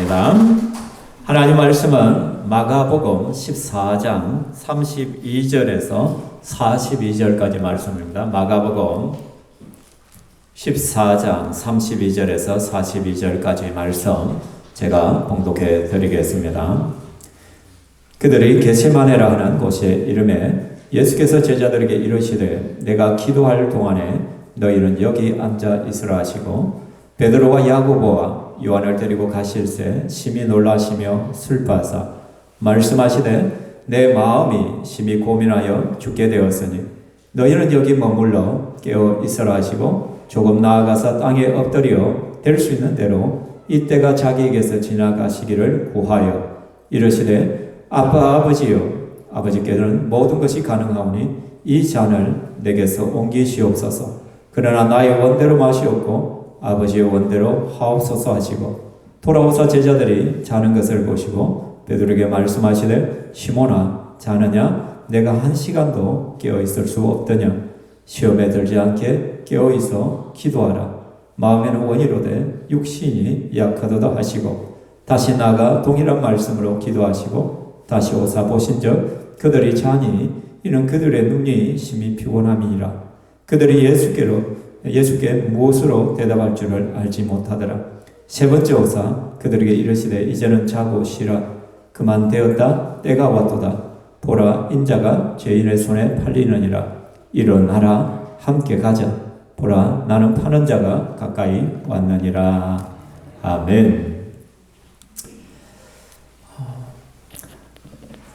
하겠습니다. 하나님 말씀은 마가복음 14장 32절에서 42절까지 말씀입니다. 마가복음 14장 32절에서 42절까지 말씀 제가 봉독해 드리겠습니다. 그들이 겟세마네라 하는 곳에 이름에 예수께서 제자들에게 이르시되 내가 기도할 동안에 너희는 여기 앉아 있으라 하시고 베드로와 야고보와 요한을 데리고 가실새 심히 놀라시며 슬퍼하사 말씀하시되 내 마음이 심히 고민하여 죽게 되었으니 너희는 여기 머물러 깨어 있으라 하시고 조금 나아가서 땅에 엎드려 될 수 있는 대로 이때가 자기에게서 지나가시기를 구하여 이르시되 아버지여 아버지께서는 모든 것이 가능하오니 이 잔을 내게서 옮기시옵소서. 그러나 나의 원대로 마시옵고 아버지의 원대로 하옵소서 하시고 돌아오사 제자들이 자는 것을 보시고 베드로에게 말씀하시되 시몬아 자느냐 내가 1시간도 깨어 있을 수 없더냐 시험에 들지 않게 깨어 있어 기도하라. 마음에는 원이로되 육신이 약하도다 하시고 다시 나가 동일한 말씀으로 기도하시고 다시 오사 보신즉 그들이 자니 이는 그들의 눈이 심히 피곤함이니라. 그들이 예수께 무엇으로 대답할 줄을 알지 못하더라. 세 번째 오사 그들에게 이르시되 이제는 자고 쉬라. 그만 되었다. 때가 왔도다. 보라 인자가 죄인의 손에 팔리느니라. 일어나라. 함께 가자. 보라 나는 파는 자가 가까이 왔느니라. 아멘.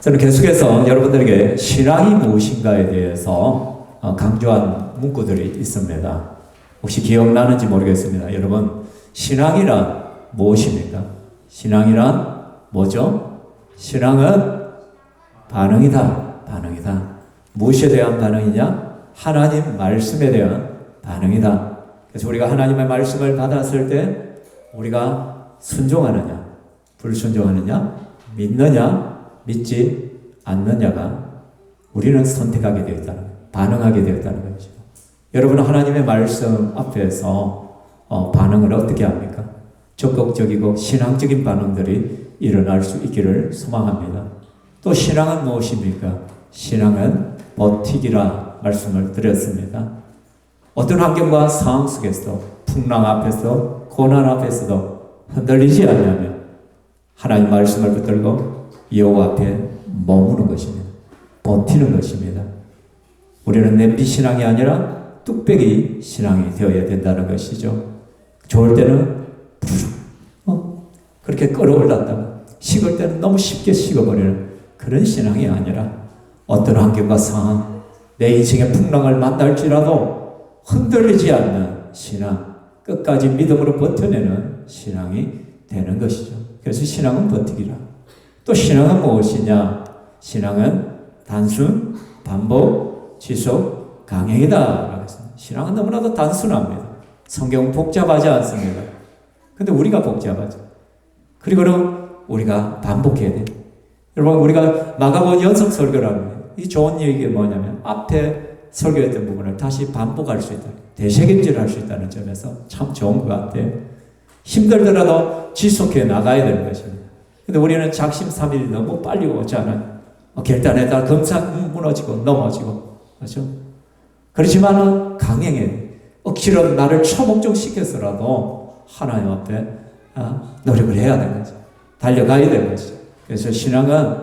저는 계속해서 여러분들에게 신앙이 무엇인가에 대해서 강조한 문구들이 있습니다. 혹시 기억나는지 모르겠습니다. 여러분, 신앙이란 무엇입니까? 신앙이란 뭐죠? 신앙은 반응이다. 반응이다. 무엇에 대한 반응이냐? 하나님 말씀에 대한 반응이다. 그래서 우리가 하나님의 말씀을 받았을 때 우리가 순종하느냐, 불순종하느냐, 믿느냐, 믿지 않느냐가 우리는 선택하게 되었다는 거예요. 반응하게 되었다는 것이죠. 여러분은 하나님의 말씀 앞에서 반응을 어떻게 합니까? 적극적이고 신앙적인 반응들이 일어날 수 있기를 소망합니다. 또 신앙은 무엇입니까? 신앙은 버티기라 말씀을 드렸습니다. 어떤 환경과 상황 속에서도 풍랑 앞에서 고난 앞에서도 흔들리지 않냐면 하나님 말씀을 붙들고 여호와 앞에 머무는 것입니다. 버티는 것입니다. 우리는 냄비 신앙이 아니라 뚝배기 신앙이 되어야 된다는 것이죠. 좋을 때는 그렇게 끌어올랐다가 식을 때는 너무 쉽게 식어버리는 그런 신앙이 아니라 어떤 환경과 상황, 내 인생의 풍랑을 만날지라도 흔들리지 않는 신앙, 끝까지 믿음으로 버텨내는 신앙이 되는 것이죠. 그래서 신앙은 버티기라. 또 신앙은 무엇이냐? 신앙은 단순, 반복, 지속, 강행이다. 신앙은 너무나도 단순합니다. 성경은 복잡하지 않습니다. 근데 우리가 복잡하죠. 그리고는 우리가 반복해야 돼요. 여러분, 우리가 마가복음 연속 설교를 합니다. 이 좋은 얘기가 뭐냐면 앞에 설교했던 부분을 다시 반복할 수 있다. 되새김질할 수 있다는 점에서 참 좋은 것 같아요. 힘들더라도 지속해 나가야 되는 것입니다. 근데 우리는 작심삼일이 너무 빨리 오잖아요. 결단했다가 금방 무너지고 넘어지고 그렇죠? 그렇지만은 강행해 억지로 나를 처목적시켜서라도 하나님 앞에 노력을 해야 되는 거죠. 달려가야 되는 거죠. 그래서 신앙은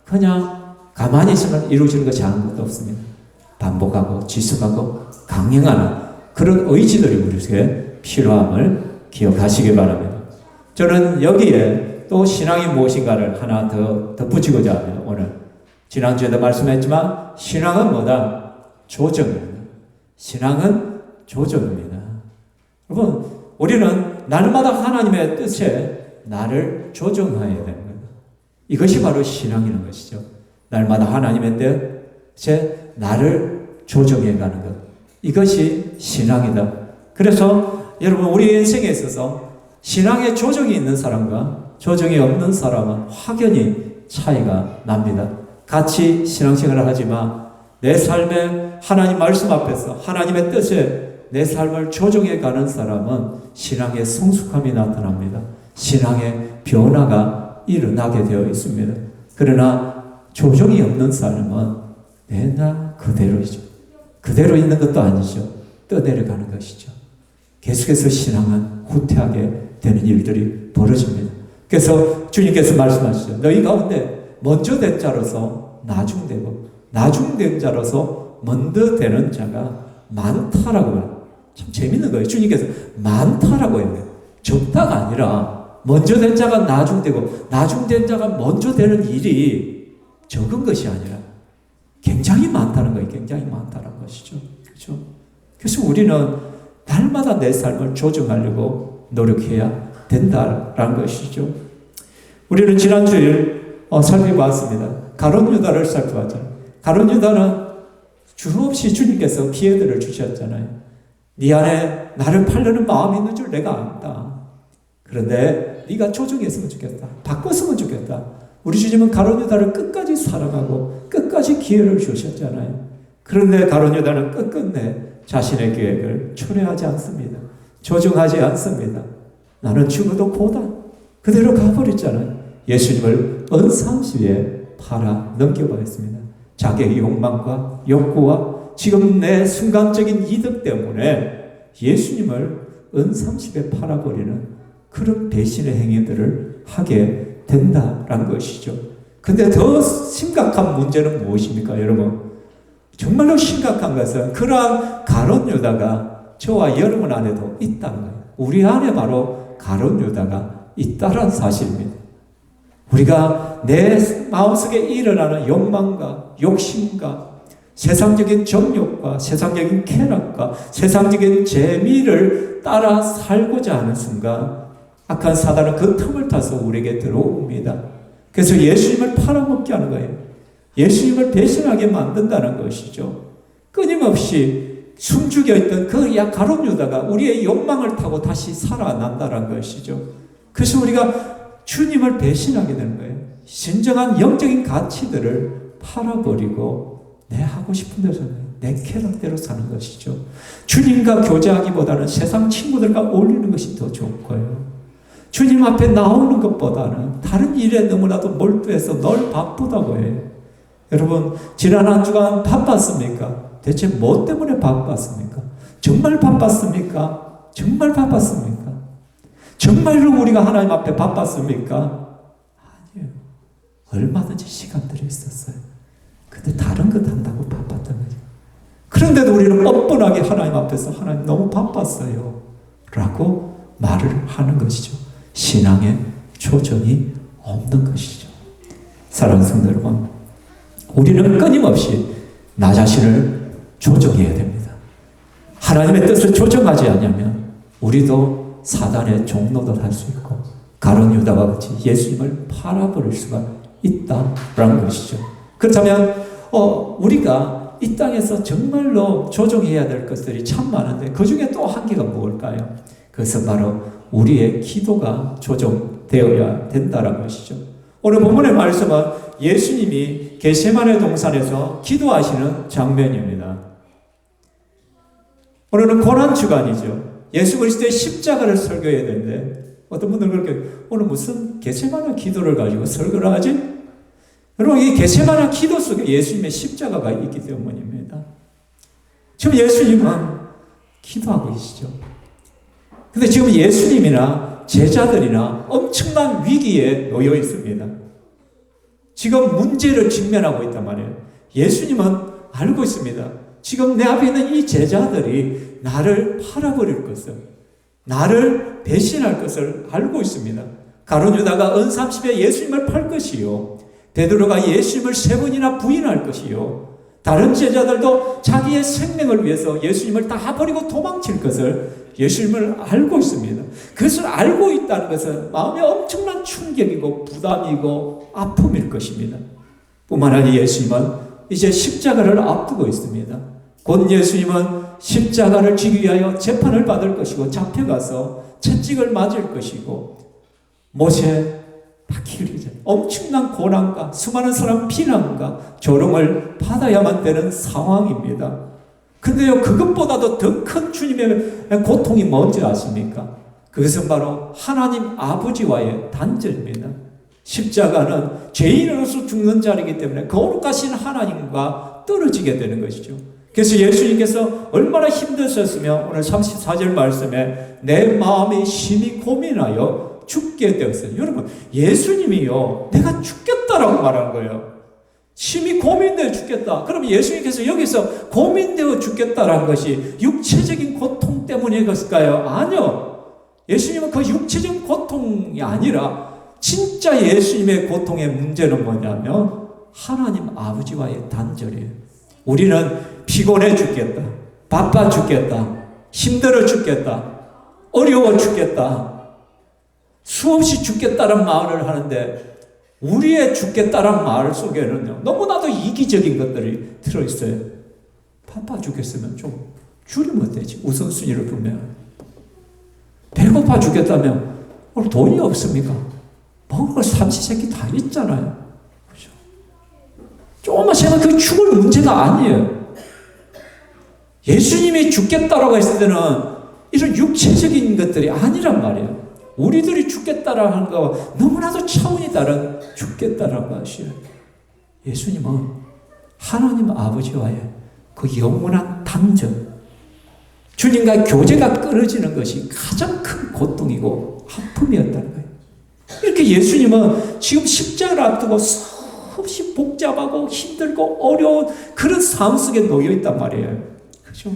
그냥 가만히 있으면 이루어지는 것이 아무것도 없습니다. 반복하고 지속하고 강행하는 그런 의지들이 우리에게 필요함을 기억하시기 바랍니다. 저는 여기에 또 신앙이 무엇인가를 하나 더 덧붙이고자 합니다. 오늘 지난주에도 말씀했지만 신앙은 뭐다? 조정입니다. 신앙은 조정입니다. 여러분, 우리는 날마다 하나님의 뜻에 나를 조정해야 되는 거예요. 이것이 바로 신앙이라는 것이죠. 날마다 하나님의 뜻에 나를 조정해 가는 것. 이것이 신앙이다. 그래서 여러분, 우리 인생에 있어서 신앙에 조정이 있는 사람과 조정이 없는 사람은 확연히 차이가 납니다. 같이 신앙생활을 하지만 내 삶에 하나님 말씀 앞에서 하나님의 뜻에 내 삶을 조정해 가는 사람은 신앙의 성숙함이 나타납니다. 신앙의 변화가 일어나게 되어 있습니다. 그러나 조정이 없는 삶은 맨날 그대로이죠. 그대로 있는 것도 아니죠. 떠내려가는 것이죠. 계속해서 신앙은 후퇴하게 되는 일들이 벌어집니다. 그래서 주님께서 말씀하시죠. 너희 가운데 먼저 된 자로서 나중되고 나중된 자로서 먼저 되는 자가 많다라고 해요. 참 재밌는 거예요. 주님께서 많다라고 해요. 적다가 아니라 먼저 된 자가 나중되고 나중된 자가 먼저 되는 일이 적은 것이 아니라 굉장히 많다는 거예요. 굉장히 많다는 것이죠. 그렇죠? 그래서 우리는 날마다 내 삶을 조정하려고 노력해야 된다라는 것이죠. 우리는 지난 주일 살펴봤습니다. 가룟 유다를 살펴봤잖아요. 가룟 유다는 주없이 주님께서 기회들을 주셨잖아요. 네 안에 나를 팔려는 마음이 있는 줄 내가 안다. 그런데 네가 조정했으면 좋겠다. 바꿨으면 좋겠다. 우리 주님은 가룟 유다를 끝까지 사랑하고 끝까지 기회를 주셨잖아요. 그런데 가룟 유다는 끝끝내 자신의 계획을 초래하지 않습니다. 조정하지 않습니다. 나는 죽어도 보다. 그대로 가버렸잖아요. 예수님을 은삼시에 팔아 넘겨버렸습니다. 자기의 욕망과 욕구와 지금 내 순간적인 이득 때문에 예수님을 은삼십에 팔아버리는 그런 배신의 행위들을 하게 된다라는 것이죠. 근데 더 심각한 문제는 무엇입니까, 여러분? 정말로 심각한 것은 그러한 가룟 유다가 저와 여러분 안에도 있다는 거예요. 우리 안에 바로 가룟 유다가 있다는 사실입니다. 우리가 내 마음속에 일어나는 욕망과 욕심과 세상적인 정욕과 세상적인 쾌락과 세상적인 재미를 따라 살고자 하는 순간 악한 사단은 그 틈을 타서 우리에게 들어옵니다. 그래서 예수님을 팔아먹게 하는 거예요. 예수님을 배신하게 만든다는 것이죠. 끊임없이 숨죽여 있던 그 가룟 유다가 우리의 욕망을 타고 다시 살아난다는 것이죠. 그래서 우리가 주님을 배신하게 되는 거예요. 진정한 영적인 가치들을 팔아버리고 내 하고 싶은 대로 내 쾌락대로 사는 것이죠. 주님과 교제하기보다는 세상 친구들과 어울리는 것이 더 좋고요. 주님 앞에 나오는 것보다는 다른 일에 너무나도 몰두해서 늘 바쁘다고 해요. 여러분, 지난 한 주간 바빴습니까? 대체 뭐 때문에 바빴습니까? 정말 바빴습니까? 정말 바빴습니까? 정말로 우리가 하나님 앞에 바빴습니까? 아니에요. 얼마든지 시간들이 있었어요. 근데 다른 것 한다고 바빴던 거죠. 그런데도 우리는 뻔뻔하게 하나님 앞에서 하나님 너무 바빴어요 라고 말을 하는 것이죠. 신앙의 조정이 없는 것이죠. 사랑하는 성도 여러분, 우리는 끊임없이 나 자신을 조정해야 됩니다. 하나님의 뜻을 조정하지 않으면 우리도 사단의 종노릇 할 수 있고 가룟 유다와 같이 예수님을 팔아버릴 수가 있다라는 것이죠. 그렇다면 우리가 이 땅에서 정말로 조정해야 될 것들이 참 많은데 그 중에 또 한 개가 무엇일까요? 그것은 바로 우리의 기도가 조정되어야 된다는 것이죠. 오늘 본문의 말씀은 예수님이 겟세마네 동산에서 기도하시는 장면입니다. 오늘은 고난주간이죠. 예수 그리스도의 십자가를 설교해야 되는데 어떤 분들은 그렇게 오늘 무슨 겟세마네 기도를 가지고 설교를 하지? 여러분, 이 겟세마네 기도 속에 예수님의 십자가가 있기 때문입니다. 지금 예수님은 기도하고 계시죠. 근데 지금 예수님이나 제자들이나 엄청난 위기에 놓여 있습니다. 지금 문제를 직면하고 있단 말이에요. 예수님은 알고 있습니다. 지금 내 앞에 있는 이 제자들이 나를 팔아버릴 것을, 나를 배신할 것을 알고 있습니다. 가룟 유다가 은삼십에 예수님을 팔 것이요, 베드로가 예수님을 3번이나 부인할 것이요, 다른 제자들도 자기의 생명을 위해서 예수님을 다 버리고 도망칠 것을 예수님을 알고 있습니다. 그것을 알고 있다는 것은 마음에 엄청난 충격이고 부담이고 아픔일 것입니다. 뿐만 아니라 예수님은 이제 십자가를 앞두고 있습니다. 곧 예수님은 십자가를 지기 위하여 재판을 받을 것이고 잡혀가서 채찍을 맞을 것이고 못에 박히기 전에 엄청난 고난과 수많은 사람 비난과 조롱을 받아야만 되는 상황입니다. 근데요, 그것보다도 더 큰 주님의 고통이 뭔지 아십니까? 그것은 바로 하나님 아버지와의 단절입니다. 십자가는 죄인으로서 죽는 자리이기 때문에 거룩하신 하나님과 떨어지게 되는 것이죠. 그래서 예수님께서 얼마나 힘드셨으며 오늘 34절 말씀에 내 마음이 심히 고민하여 죽게 되었어요. 여러분, 예수님이요, 내가 죽겠다라고 말한 거예요. 심히 고민되어 죽겠다. 그럼 예수님께서 여기서 고민되어 죽겠다라는 것이 육체적인 고통 때문이었을까요? 아니요. 예수님은 그 육체적인 고통이 아니라 진짜 예수님의 고통의 문제는 뭐냐면 하나님 아버지와의 단절이에요. 우리는 피곤해 죽겠다, 바빠 죽겠다, 힘들어 죽겠다, 어려워 죽겠다, 수없이 죽겠다는 말을 하는데 우리의 죽겠다는 말 속에는요, 너무나도 이기적인 것들이 들어있어요. 바빠 죽겠으면 좀 줄이면 되지. 우선순위를 두면. 배고파 죽겠다면 오늘 돈이 없습니까? 먹을 거 삼시세끼 다 있잖아요. 그렇죠? 조금만 생각해. 그 죽을 문제가 아니에요. 예수님이 죽겠다라고 했을 때는 이런 육체적인 것들이 아니란 말이에요. 우리들이 죽겠다라는 거와 너무나도 차원이 다른 죽겠다라는 것이에요. 예수님은 하나님 아버지와의 그 영원한 단절, 주님과의 교제가 끊어지는 것이 가장 큰 고통이고 아픔이었다는 거예요. 이렇게 예수님은 지금 십자가를 앞두고 수없이 복잡하고 힘들고 어려운 그런 상황 속에 놓여 있단 말이에요. 그렇죠?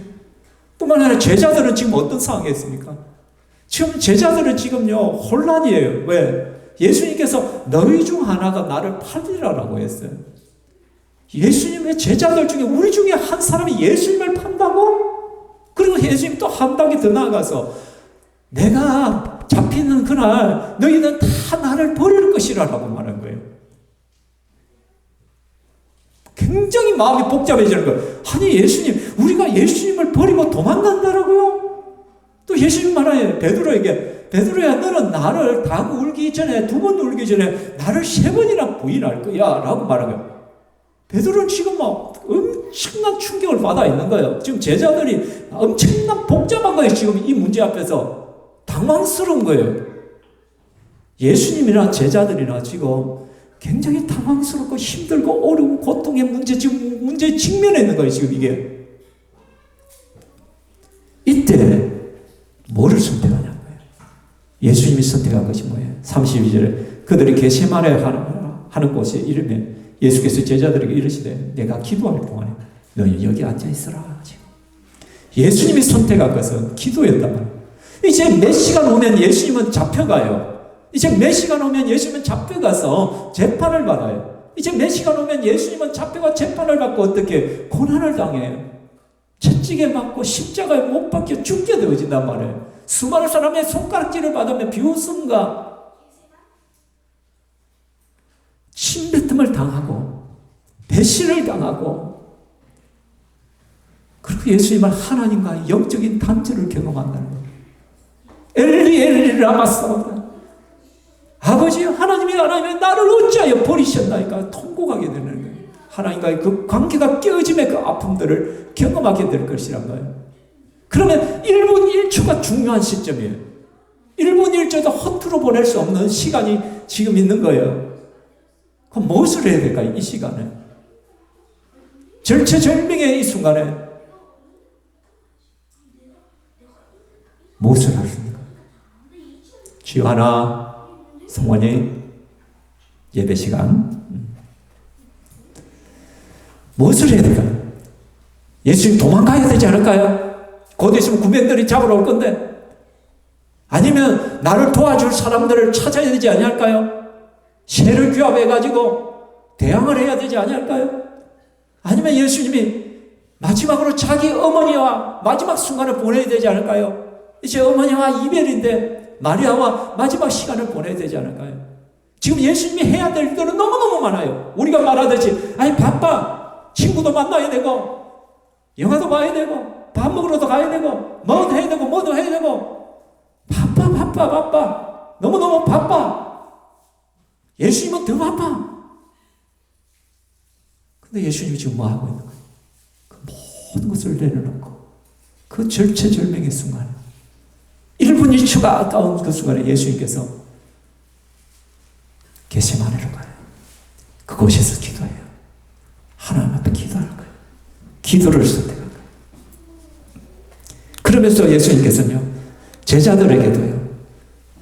뿐만 아니라 제자들은 지금 어떤 상황에 있습니까? 지금 제자들은 지금요 혼란이에요. 왜? 예수님께서 너희 중 하나가 나를 팔리라라고 했어요. 예수님의 제자들 중에 우리 중에 한 사람이 예수님을 판다고? 그리고 예수님 또 한 단계 더 나아가서 내가 잡히는 그날 너희는 다 나를 버릴 것이라고 말한 거예요. 굉장히 마음이 복잡해지는 거예요. 아니 예수님, 우리가 예수님을 버리고 도망간다라고요? 또 예수님 말하요. 베드로에게, 베드로야 너는 나를 다 울기 전에, 두 번 울기 전에 나를 세 번이나 부인할 거야 라고 말한 거예요. 베드로는 지금 막 엄청난 충격을 받아 있는 거예요. 지금 제자들이 엄청난 복잡한 거예요. 지금 이 문제 앞에서 당황스러운 거예요. 예수님이나 제자들이나 지금 굉장히 당황스럽고 힘들고 어려운 고통의 문제, 지금 문제에 직면해 있는 거예요. 지금 이게. 이때 뭐를 선택하냐는 거예요. 예수님이 선택한 것이 뭐예요? 32절에 그들이 겟세마네 하는 곳에 이르면 예수께서 제자들에게 이르시되 내가 기도할 동안에 너희 여기 앉아있으라. 예수님이 선택한 것은 기도였단 말이에요. 이제 몇 시간 오면 예수님은 잡혀가요. 이제 몇 시간 오면 예수님은 잡혀가서 재판을 받아요. 이제 몇 시간 오면 예수님은 잡혀가 재판을 받고 어떻게 고난을 당해요. 채찍에 맞고 십자가에 못 박혀 죽게 되어진단 말이에요. 수많은 사람의 손가락질을 받으며 비웃음과 침뱉음을 당하고 배신을 당하고 그리고 예수님은 하나님과의 영적인 단절을 경험한다는 거예요. 엘리 엘리 라마 사박다니, 아버지 하나님이 나를 어찌하여 버리셨나이까 통곡하게 되는 거예요. 하나님과의 그 관계가 깨어짐의 그 아픔들을 경험하게 될 것이란 거예요. 그러면 1분 1초가 중요한 시점이에요. 1분 1초도 허투루 보낼 수 없는 시간이 지금 있는 거예요. 그럼 무엇을 해야 될까요? 이 시간에 절체절명의 이 순간에 무엇을 하십니까? 주하나 성원이 예배 시간 무엇을 해야 될까요? 예수님 도망가야 되지 않을까요? 곧 있으면 구면들이 잡으러 올 건데, 아니면 나를 도와줄 사람들을 찾아야 되지 않을까요? 새를 규합해가지고 대항을 해야 되지 않을까요? 아니면 예수님이 마지막으로 자기 어머니와 마지막 순간을 보내야 되지 않을까요? 이제 어머니와 이별인데 마리아와 마지막 시간을 보내야 되지 않을까요? 지금 예수님이 해야 될 일들은 너무너무 많아요. 우리가 말하듯이 아니 바빠, 친구도 만나야 되고 영화도 봐야 되고 밥 먹으러도 가야 되고 뭐도 해야 되고 뭐도 해야 되고 바빠 너무너무 바빠. 예수님은 더 바빠. 근데 예수님이 지금 뭐 하고 있는 거예요? 그 모든 것을 내려놓고 그 절체절명의 순간에 1분 1초 아까운 그 순간에 예수님께서 겟세마네로 가요. 그곳에서 기도해요. 하나님 앞에 기도하는 거예요. 기도를 선택한 거예요. 그러면서 예수님께서는요, 제자들에게도요,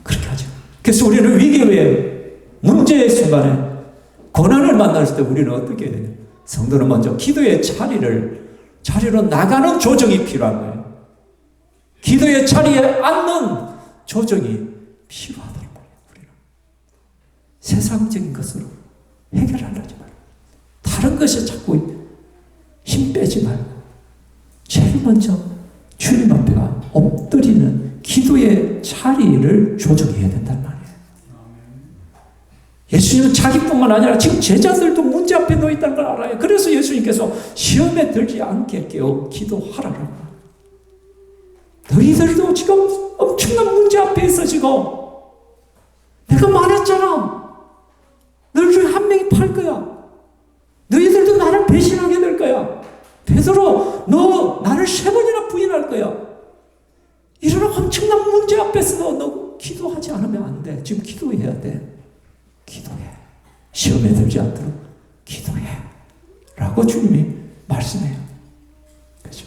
그렇게 하죠. 그래서 우리는 위기의 문제의 순간에 고난을 만났을 때 우리는 어떻게 해야 되냐? 성도는 먼저 기도의 자리로 나가는 조정이 필요한 거예요. 기도의 자리에 앉는 조정이 필요하다는 거예요. 우리는 세상적인 것으로 해결하려지 말고, 다른 것에 자꾸 힘 빼지 말고, 제일 먼저 주님 앞에 엎드리는 기도의 자리를 조정해야 된단 말이에요. 예수님은 자기뿐만 아니라 지금 제자들도 문제 앞에 놓여 있다는 걸 알아요. 그래서 예수님께서 시험에 들지 않게 기도하라고. 너희들도 지금 엄청난 문제 앞에 있어. 지금 내가 말했잖아. 너희 중에 한 명이 팔 거야. 너희들도 나를 배신하게 될 거야. 베드로, 너 나를 3번이나 부인할 거야. 이런 엄청난 문제 앞에서 너 기도하지 않으면 안 돼. 지금 기도해야 돼. 기도해. 시험에 들지 않도록 기도해. 라고 주님이 말씀해요. 그렇죠?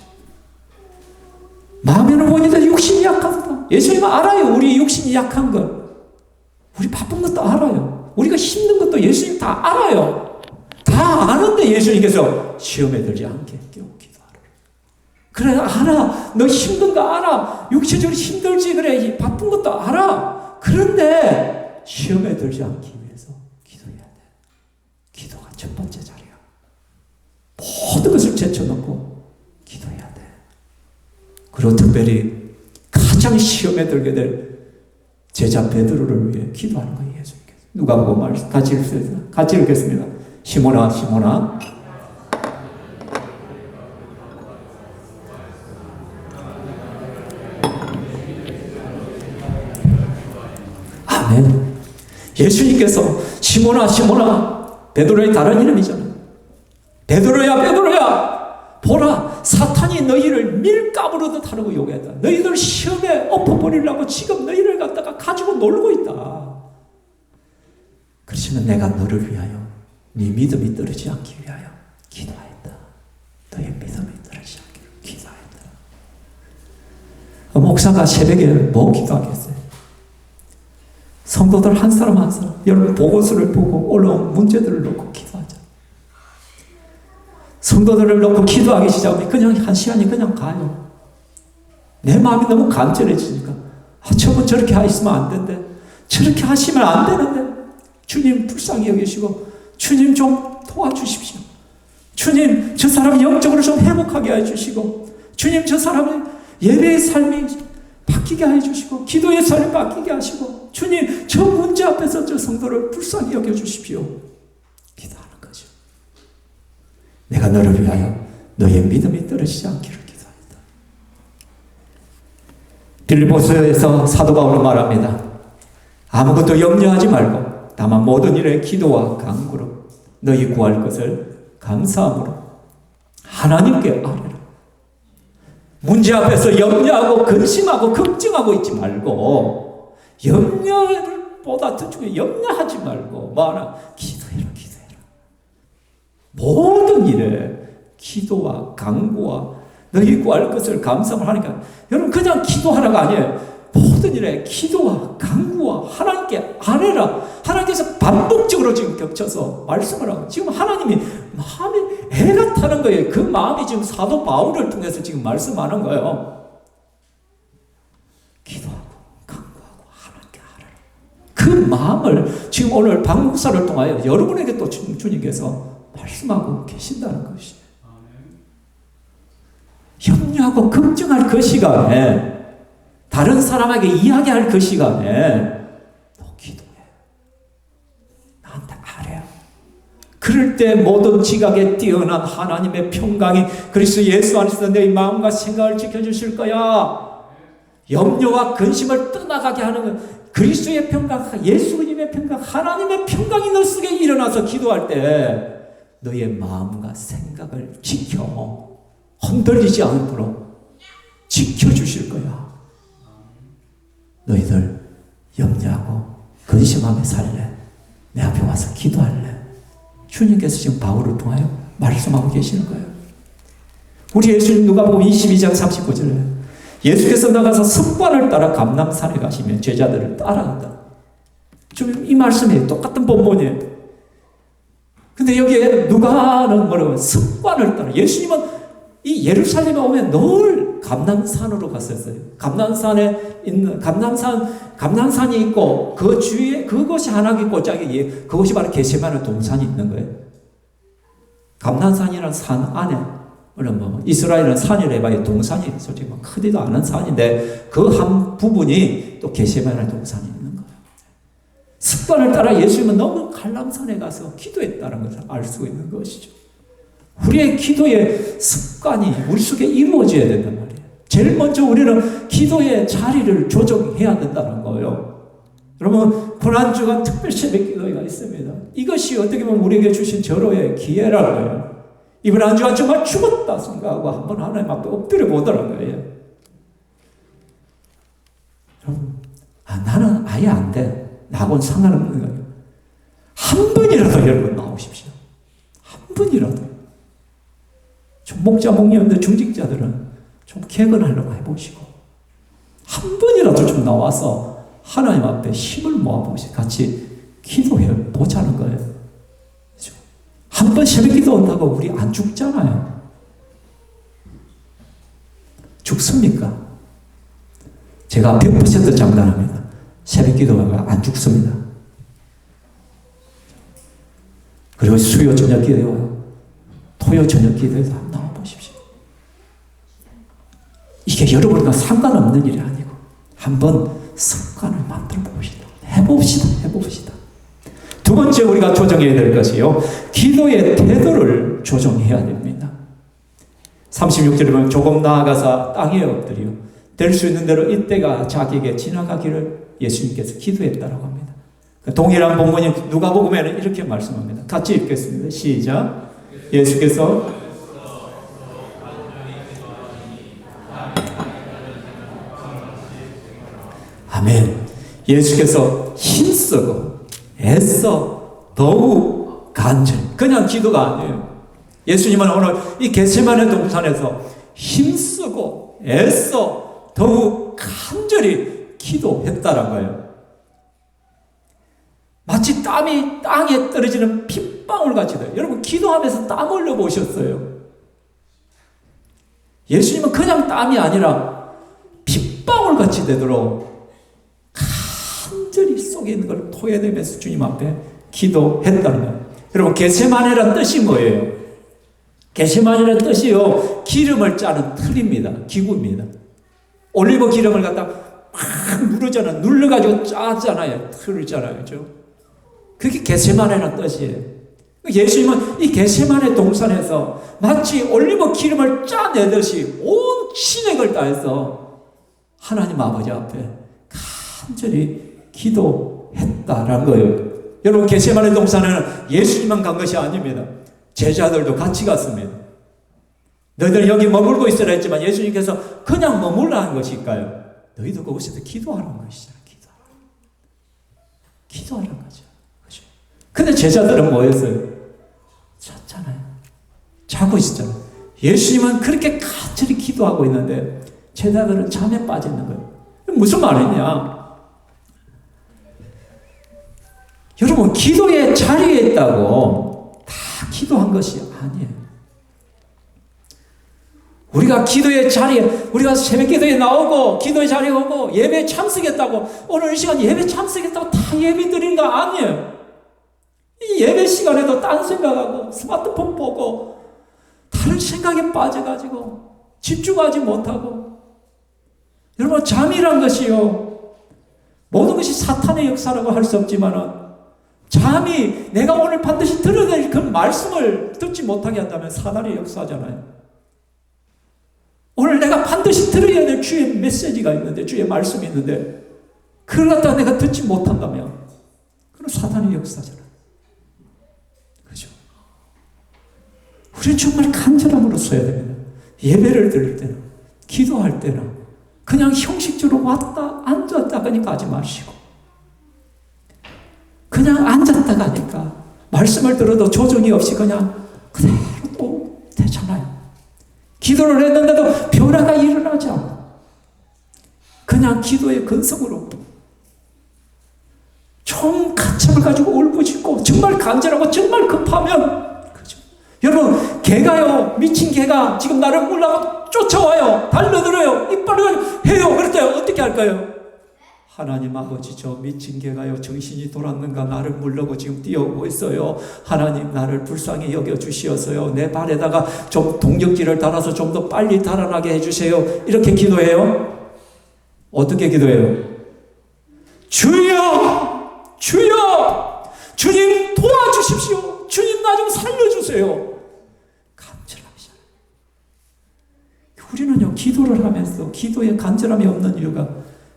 마음에는 보니까 육신이 약하다. 예수님은 알아요. 우리 육신이 약한 거. 우리 바쁜 것도 알아요. 우리가 힘든 것도 예수님 다 알아요. 다 아는데 예수님께서 시험에 들지 않게 기도하라. 그래, 알아. 너 힘든 거 알아. 육체적으로 힘들지. 그래, 바쁜 것도 알아. 그런데 시험에 들지 않기 위해서 기도해야 돼. 기도가 첫 번째 자리야. 모든 것을 제쳐놓고 기도해야 돼. 그리고 특별히 가장 시험에 들게 될 제자 베드로를 위해 기도하는 거예요. 예수님께서. 누가복음 말씀 같이 읽겠습니다. 시몬아, 시몬아. 아멘. 예수님께서 시몬아, 시몬아. 베드로의 다른 이름이잖아요. 베드로야, 베드로야. 보라, 사탄이 너희를 밀가부르듯 하려고 요구했다. 너희들 시험에 엎어버리려고 지금 너희를 갖다가 가지고 놀고 있다. 그렇지만 내가 너를 위하여 네 믿음이 떨어지지 않기 위하여 기도하였다. 너의 믿음이 떨어지지 않기를 기도하였다. 목사가 새벽에 뭐 기도하겠어요? 성도들 한 사람 한 사람, 여러분 보고서를 보고 올라온 문제들을 놓고 기도하자. 성도들을 놓고 기도하기 시작하면 그냥 한 시간이 그냥 가요. 내 마음이 너무 간절해지니까, 저분 저렇게 하시면 안 된대. 저렇게 하시면 안 되는데. 주님 불쌍히 여기시고, 주님 좀 도와주십시오. 주님 저 사람 영적으로 좀 회복하게 해주시고, 주님 저 사람의 예배의 삶이 바뀌게 해주시고, 기도의 삶이 바뀌게 하시고, 주님 저 문제 앞에서 저 성도를 불쌍히 여겨주십시오. 기도하는 거죠. 내가 너를 위하여 너의 믿음이 떨어지지 않기를 기도합니다. 빌립보서에서 사도 바울은 말합니다. 아무것도 염려하지 말고 다만 모든 일에 기도와 간구로 너희 구할 것을 감사함으로 하나님께 아뢰라. 문제 앞에서 염려하고 근심하고 걱정하고 있지 말고, 염려보다 더 중요해. 염려하지 말고 기도해라, 기도해라. 모든 일에 기도와 간구와 너희 구할 것을 감사함을 하니까, 여러분 그냥 기도하라가 아니에요. 모든 일에 기도와 간구와 하나님께 아뢰라. 하나님께서 반복적으로 지금 겹쳐서 말씀을 하고, 지금 하나님이 마음이 애가 타는 거예요. 그 마음이 지금 사도 바울을 통해서 지금 말씀하는 거예요. 기도하고 간구하고 하나님께 아뢰라. 그 마음을 지금 오늘 박 목사를 통하여 여러분에게 또 주님께서 말씀하고 계신다는 것이에요. 염려하고 걱정할 그 시간에, 다른 사람에게 이야기할 그 시간에 너 기도해. 나한테 아뢰. 그럴 때 모든 지각에 뛰어난 하나님의 평강이 그리스도 예수 안에서 내 마음과 생각을 지켜주실 거야. 염려와 근심을 떠나가게 하는 그리스도의 평강, 예수님의 평강, 하나님의 평강이 너 속에 일어나서 기도할 때 너의 마음과 생각을 지켜 흔들리지 않도록 지켜주실 거야. 너희들 염려하고 근심하며 살래? 내 앞에 와서 기도할래? 주님께서 지금 바울을 통하여 말씀하고 계시는 거예요. 우리 예수님 누가복음 22장 39절에 예수께서 나가서 습관을 따라 감람산에 가시면 제자들을 따라간다. 지금 이 말씀이 똑같은 본문이에요. 근데 여기에 누가는 뭐라고 습관을 따라 예수님은 이 예루살렘에 오면 늘 감람산으로 갔었어요. 감람산에 있는 감람산이 있고 그 주위에 그것이 하나님 골짜기 그것이 바로 게세마네 동산이 있는 거예요. 감람산이라는 산 안에 물론 뭐 이스라엘은 산이라 해봐야 동산이 솔직히 뭐 크지도 않은 산인데 그 한 부분이 또 게세마네 동산이 있는 거예요. 습관을 따라 예수님은 너무 감람산에 가서 기도했다는 것을 알 수 있는 것이죠. 우리의 기도의 습관이 우리 속에 이루어져야 된단 말이에요. 제일 먼저 우리는 기도의 자리를 조정해야 된다는 거예요. 여러분, 고난주간 특별 새벽 기도회가 있습니다. 이것이 어떻게 보면 우리에게 주신 절호의 기회라는 거예요. 이번 한 주간 정말 죽었다 생각하고 한번 하나님 앞에 엎드려 보더라는 거예요. 여러분, 나는 아예 안 돼. 나하고는 상관없는 거예요. 한 번이라도 여러분 나오십시오. 한 번이라도. 좀 목자, 목녀인데 중직자들은 좀 개근하려고 해보시고 한 번이라도 좀 나와서 하나님 앞에 힘을 모아보시고 같이 기도해 보자는 거예요. 그렇죠? 한 번 새벽 기도 온다고 우리 안 죽잖아요. 죽습니까? 제가 100% 장담합니다. 새벽 기도가 안 죽습니다. 그리고 수요 저녁 기도요, 토요 저녁 기도에서 한번 나와보십시오. 이게 여러분과 상관없는 일이 아니고 한번 습관을 만들어 봅시다. 해봅시다. 두 번째 우리가 조정해야 될 것이요, 기도의 태도를 조정해야 됩니다. 36절에 보면 조금 나아가서 땅에 엎드려 될 수 있는 대로 이때가 자기에게 지나가기를 예수님께서 기도했다라고 합니다. 동일한 본문이 누가복음에는 이렇게 말씀합니다. 같이 읽겠습니다. 시작. 예수께서 아멘. 예수께서 힘쓰고 애써 더욱 간절히, 그냥 기도가 아니에요. 예수님은 오늘 이 겟세마네 동산에서 힘쓰고 애써 더욱 간절히 기도했다는 거예요. 마치 땀이 땅에 떨어지는 핏방울 같이 돼요. 여러분, 기도하면서 땀 흘려 보셨어요? 예수님은 그냥 땀이 아니라 핏방울 같이 되도록 간절히 속에 있는 걸 토해내면서 주님 앞에 기도했다는 거예요. 여러분, 겟세마네란 뜻이 뭐예요? 겟세마네란 뜻이요, 기름을 짜는 틀입니다. 기구입니다. 올리브 기름을 갖다 막 누르잖아요. 눌러가지고 짜잖아요. 틀을 짜잖아요. 그죠? 그게 겟세마네라는 뜻이에요. 예수님은 이 겟세마네 동산에서 마치 올리브 기름을 짜내듯이 온 신액을 다해서 하나님 아버지 앞에 간절히 기도했다라는 거예요. 여러분, 겟세마네 동산에는 예수님만 간 것이 아닙니다. 제자들도 같이 갔습니다. 너희들 여기 머물고 있으라 했지만 예수님께서 그냥 머물라는 것일까요? 너희도 그곳에서 기도하라는 것이잖아요. 기도하라는 거죠. 그렇죠? 근데 제자들은 뭐 했어요? 잤잖아요. 자고 있었잖아요. 예수님은 그렇게 간절히 기도하고 있는데 제자들은 잠에 빠져 있는 거예요. 무슨 말이냐? 여러분, 기도의 자리에 있다고 다 기도한 것이 아니에요. 우리가 기도의 자리에, 우리가 새벽 기도에 나오고 기도의 자리에 오고 예배에 참석했다고, 오늘 이 시간 예배 참석했다고 다 예배 드리는 거 아니에요. 이 예배 시간에도 딴 생각하고 스마트폰 보고 다른 생각에 빠져가지고 집중하지 못하고, 여러분, 잠이란 것이요, 모든 것이 사탄의 역사라고 할 수 없지만 잠이 내가 오늘 반드시 들어야 될 그 말씀을 듣지 못하게 한다면 사단의 역사잖아요. 오늘 내가 반드시 들어야 될 주의 메시지가 있는데, 주의 말씀이 있는데 그걸 갖다가 내가 듣지 못한다면 그건 사단의 역사잖아요. 그죠? 우리는 정말 간절함으로 써야 됩니다. 예배를 드릴 때는, 기도할 때는 그냥 형식적으로 왔다 앉았다 가니까 하지 마시고, 그냥 앉았다 가니까 말씀을 들어도 조정이 없이 그냥 그대로 또 되잖아요. 기도를 했는데도 변화가 일어나지 않고 그냥 기도의 근성으로 좀 가책을 가지고 울부짖고 정말 간절하고 정말 급하면, 그죠? 여러분, 개가요, 미친 개가 지금 나를 물라고 쫓아와요. 달려들어요. 이빨을 해요. 그럴 때 어떻게 할까요? 하나님 아버지, 저 미친 개가요, 정신이 돌았는가 나를 물려고 지금 뛰어오고 있어요. 하나님, 나를 불쌍히 여겨주시어서요, 내 발에다가 좀 동력지를 달아서 좀 더 빨리 달아나게 해주세요. 이렇게 기도해요? 어떻게 기도해요? 주여! 주여! 주님 도와주십시오. 주님 나 좀 살려주세요. 간절하잖아요. 우리는요, 기도를 하면서 기도에 간절함이 없는 이유가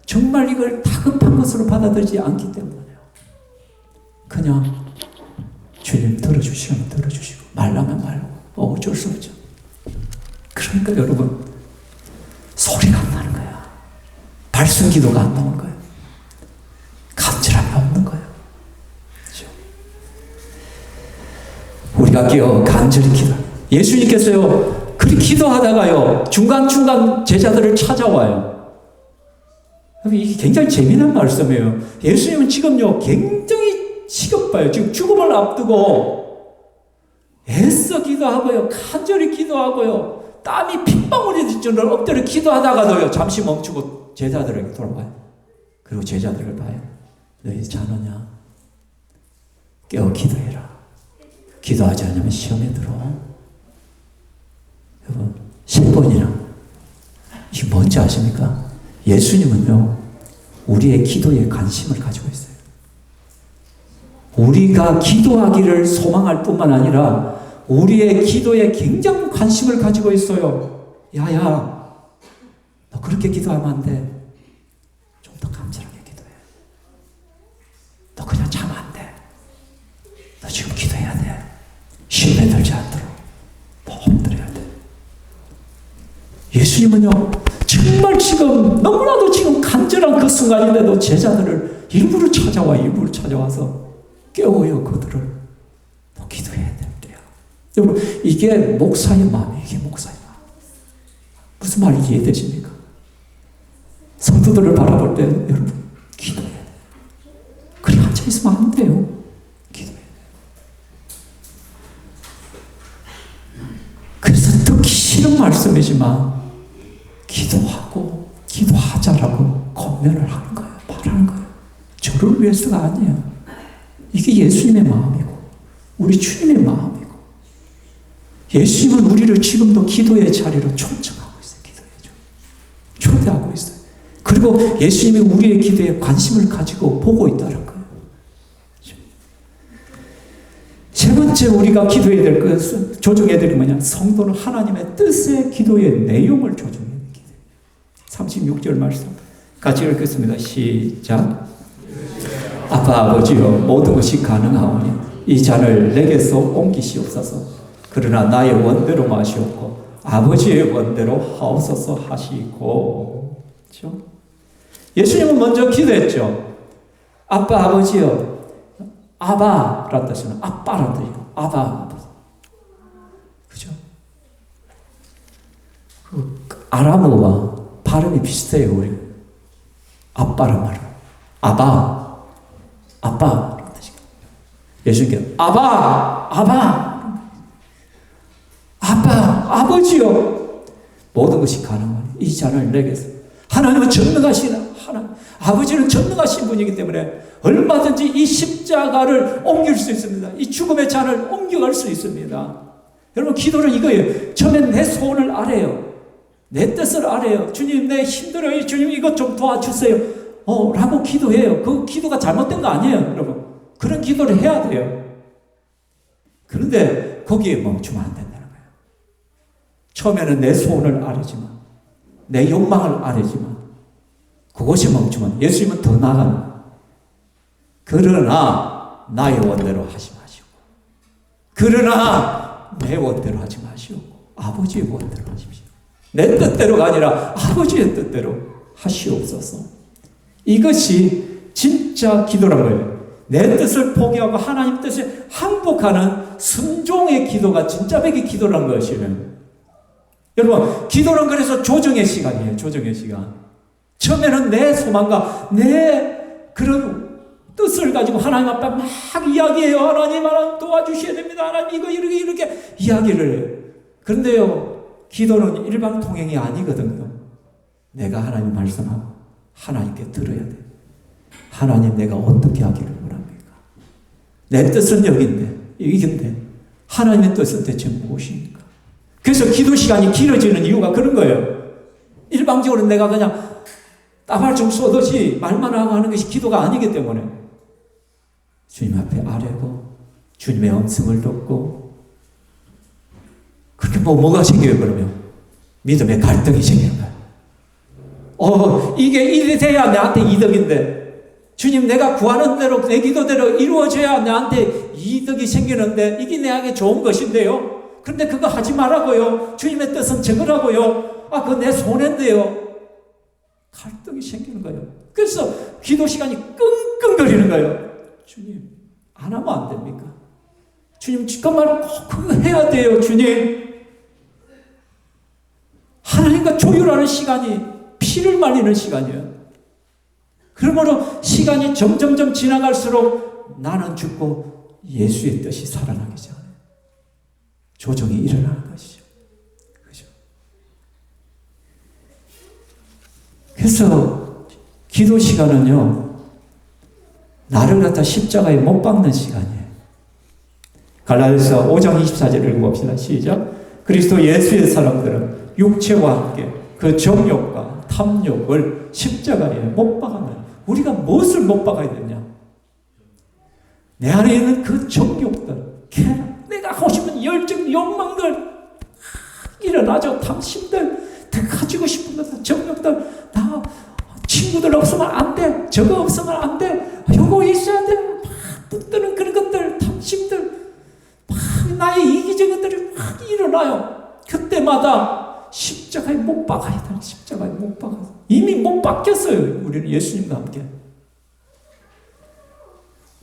정말 이걸 다급한 것으로 받아들이지 않기 때문이에요. 그냥 주님 들어주시면 들어주시고 말라면 말고 어쩔 수 없죠. 그러니까 여러분, 소리가 안 나는 거야. 발성 기도가 안 나오는 거예요. 간절함이 없는 거예요. 그렇죠? 우리가 깨어 간절히 기도. 예수님께서요, 그렇게 기도하다가요, 중간중간 제자들을 찾아와요. 이게 굉장히 재미난 말씀이에요. 예수님은 지금요, 굉장히 시급해요. 지금 죽음을 앞두고 애써 기도하고요, 간절히 기도하고요, 땀이 핏방울이 뒤처럼 엎드려 기도하다가도요, 잠시 멈추고 제자들에게 돌아와요. 그리고 제자들을 봐요. 너희 자느냐? 깨어 기도해라. 기도하지 않으면 시험에 들어. 여러분, 10번이나 이게 뭔지 아십니까? 예수님은요, 우리의 기도에 관심을 가지고 있어요. 우리가 기도하기를 소망할 뿐만 아니라 우리의 기도에 굉장히 관심을 가지고 있어요. 야야, 너 그렇게 기도하면 안 돼. 좀 더 간절하게 기도해. 너 그냥 자면 안 돼. 너 지금 기도해야 돼. 시험에 들지 않도록 엎드려야 돼. 예수님은요, 정말 지금 너무나도 지금 간절한 그 순간인데도 제자들을 일부러 찾아와서 깨워요. 그들을 너 기도해야 될 때야. 여러분, 이게 목사의 마음이에요. 이게 목사의 마음. 무슨 말인지 이해되십니까? 성도들을 바라볼 때 여러분, 기도해야 돼요. 그래 앉아있으면 안 돼요. 기도해야 돼요. 그래서 듣기 싫은 말씀이지만 기도하고 기도하자라고 권면을 하는 거예요. 말하는 거예요. 저를 위해서가 아니에요. 이게 예수님의 마음이고 우리 주님의 마음이고, 예수님은 우리를 지금도 기도의 자리로 초청하고 있어요. 기도해줘. 초대하고 있어요. 그리고 예수님이 우리의 기도에 관심을 가지고 보고 있다는 거예요. 세 번째 우리가 기도해야 될 것은, 조정해야 될 뭐냐? 성도는 하나님의 뜻의 기도의 내용을 조정해야 돼요. 36절 말씀 같이 읽겠습니다. 시작. 아빠 아버지여, 모든 것이 가능하오니 이 잔을 내게서 옮기시옵소서. 그러나 나의 원대로 마시옵고 아버지의 원대로 하옵소서 하시고. 그렇죠? 예수님은 먼저 기도했죠. 아빠 아버지여. 아바라는 뜻은 아빠라는 뜻이에요. 아바 아버지. 그죠? 그 아람어와 발음이 비슷해요. 우리 아빠란 말은 아바. 아빠 예수님께 아바 아버지요, 모든 것이 가능하니 이 잔을 내게서. 하나님은 전능하신 하나님, 아버지는 전능하신 분이기 때문에 얼마든지 이 십자가를 옮길 수 있습니다. 이 죽음의 잔을 옮겨갈 수 있습니다. 여러분, 기도는 이거예요. 처음엔 내 소원을 아래요. 내 뜻을 아래요. 주님, 내 힘들어요. 주님, 이것 좀 도와주세요. 라고 기도해요. 그 기도가 잘못된 거 아니에요, 여러분. 그런 기도를 해야 돼요. 그런데 거기에 멈추면 안 된다는 거예요. 처음에는 내 소원을 아뢰지만, 내 욕망을 아뢰지만, 그것이 멈추면 예수님은 더 나아가는. 그러나 나의 원대로 하지 마시고, 그러나 내 원대로 하지 마시고 아버지의 원대로 하십시오. 내 뜻대로가 아니라 아버지의 뜻대로 하시옵소서. 이것이 진짜 기도란 거예요. 내 뜻을 포기하고 하나님 뜻에 항복하는 순종의 기도가 진짜 백의 기도란 것이에요. 여러분, 기도는 그래서 조정의 시간이에요. 조정의 시간. 처음에는 내 소망과 내 그런 뜻을 가지고 하나님 앞에 막 이야기해요. 하나님 도와주셔야 됩니다. 하나님 이렇게 이야기를 해요. 그런데요, 기도는 일반 통행이 아니거든요. 내가 하나님 말씀하고 하나님께 들어야 돼요. 하나님, 내가 어떻게 하기를 원합니까? 내 뜻은 여기인데 하나님의 뜻은 대체 무엇입니까? 그래서 기도 시간이 길어지는 이유가 그런 거예요. 일방적으로 내가 그냥 따발총 쏘듯이 말만 하고 하는 것이 기도가 아니기 때문에 주님 앞에 아뢰고 주님의 음성을 듣고, 그렇게 뭐가 생겨요? 그러면 믿음의 갈등이 생기는 거예요. 이게 돼야 나한테 이득인데, 주님, 내가 구하는 대로 내 기도대로 이루어져야 나한테 이득이 생기는데 이게 내게 좋은 것인데요. 그런데 그거 하지 말라고요. 주님의 뜻은 저거라고요. 그거 내 손해인데요. 갈등이 생기는 거예요. 그래서 기도 시간이 끙끙거리는 거예요. 주님, 안 하면 안 됩니까? 주님, 그 말을 꼭 해야 돼요. 주님, 하나님과 조율하는 시간이 피를 말리는 시간이에요. 그러므로 시간이 점점점 지나갈수록 나는 죽고 예수의 뜻이 살아나기 시작해요. 조정이 일어나는 것이죠. 그죠? 그래서 기도 시간은요, 나를 갖다 십자가에 못 박는 시간이에요. 갈라디아서 5장 24절 읽어봅시다. 시작. 그리스도 예수의 사람들은 육체와 함께 그 정욕과 탐욕을 십자가에 못 박아요. 우리가 무엇을 못 박아야 되냐? 내 안에 있는 그 정욕들, 내가 하고 싶은 열정, 욕망들 일어나죠. 탐심들, 다 가지고 싶은 것들, 정욕들, 다 친구들 없으면 안 돼, 저거 없으면 안 돼, 요거 있어야 돼, 막 붙드는 그런 것들, 탐심들, 막 나의 이기적인 것들이 막 일어나요. 그때마다 십자가에 못 박아야 돼. 십자가에 못 박아서 이미 못 박혔어요. 우리는 예수님과 함께.